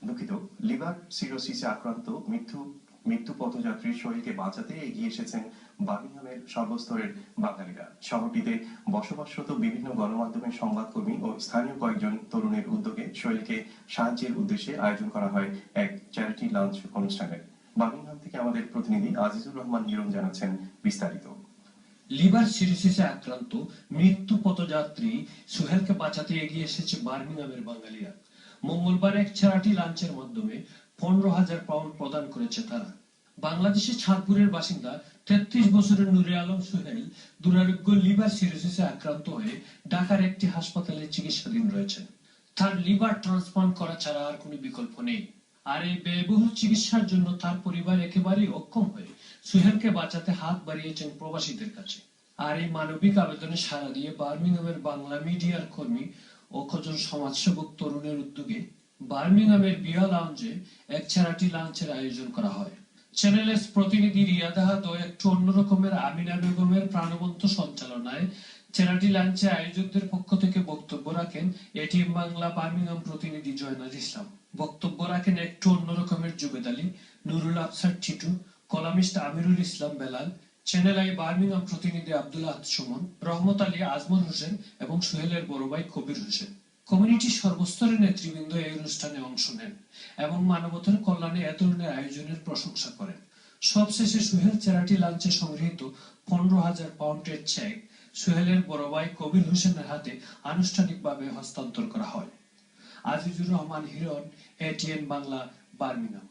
দুঃখিত, লিভার সিরোসিসে আক্রান্ত মৃত্যু পথযাত্রীর শরীরকে বাঁচাতে এগিয়ে এসেছেন বার্মিংহামের সর্বস্তরের বাঙালিরা। শহরটিতে বসবাসরত বিভিন্ন গণমাধ্যমের সংবাদকর্মী ও স্থানীয় কয়েকজন তরুণের উদ্যোগে শরীরকে সাহায্যের উদ্দেশ্যে আয়োজন করা হয় এক চ্যারিটি লাঞ্চ অনুষ্ঠানের। বার্মিংহাম থেকে আমাদের প্রতিনিধি আজিজুর রহমান হিরণ জানাচ্ছেন বিস্তারিত। লিভার সিরোসিসে আক্রান্ত মৃত্যু পথযাত্রী সোহেলকে বাঁচাতে এগিয়ে এসেছে বার্মিংহামের বাঙালিরা। মঙ্গলবার এক চ্যারিটি লাঞ্চের মাধ্যমে 15,000 পাউন্ড প্রদান করেছে তারা। বাংলাদেশের চাঁদপুরের বাসিন্দা 33 বছরের নুরে আলম সোহেল দুরারোগ্য লিভার সিরোসিসে আক্রান্ত হয়ে ঢাকার একটি হাসপাতালে চিকিৎসাধীন রয়েছেন। তার লিভার ট্রান্সপ্লান্ট করা ছাড়া আর কোনো বিকল্প নেই। আর এই ব্যয়বহুল চিকিৎসার জন্য তার পরিবার একেবারেই অক্ষম হয়ে সোহেলকে বাঁচাতে হাত বাড়িয়েছেন প্রবাসীদের কাছে। আর এই মানবিক আবেদনে সাড়া দিয়ে বার্মিংহামের বাংলা মিডিয়ার কর্মী ও কজন সমাজসেবক তরুণের উদ্যোগে বার্মিংহামের বিয়া লাউঞ্জে এক চ্যারিটি লাঞ্চের আয়োজন করা হয়। চ্যানেল এস প্রতিনিধি রিয়াদ আহাদ ও একটু অন্যরকমের আমিনা বেগমের প্রাণবন্ত সঞ্চালনায় চ্যারিটি লাঞ্চে আয়োজকদের পক্ষ থেকে বক্তব্য রাখেন এটিএম বাংলা বার্মিংহাম প্রতিনিধি জয়নাল ইসলাম। বক্তব্য রাখেন একটু অন্যরকমের Zubed Ali, Nurul Afsar Titu, columnist Amirul Islam Belal, channel I Birmingham প্রতিনিধি আব্দুল আহাদ সুমন, রহমত আলী, আজমল হোসেন এবং সোহেলের বড় ভাই কবির হোসেন। কমিউনিটির সর্বস্তরের নেতৃবৃন্দ এই অনুষ্ঠানে অংশ নেন এবং মানবতার কল্যাণে এ ধরনের আয়োজনের প্রশংসা করেন। সবশেষে সোহেল চ্যারিটি লাঞ্চে সংগৃহীত 15,000 পাউন্ডের চেক সোহেলের বড় ভাই কবির হোসেনের হাতে আনুষ্ঠানিকভাবে হস্তান্তর করা হয়। Azizur Rahman Hiran, ATN Bangla, Birmingham.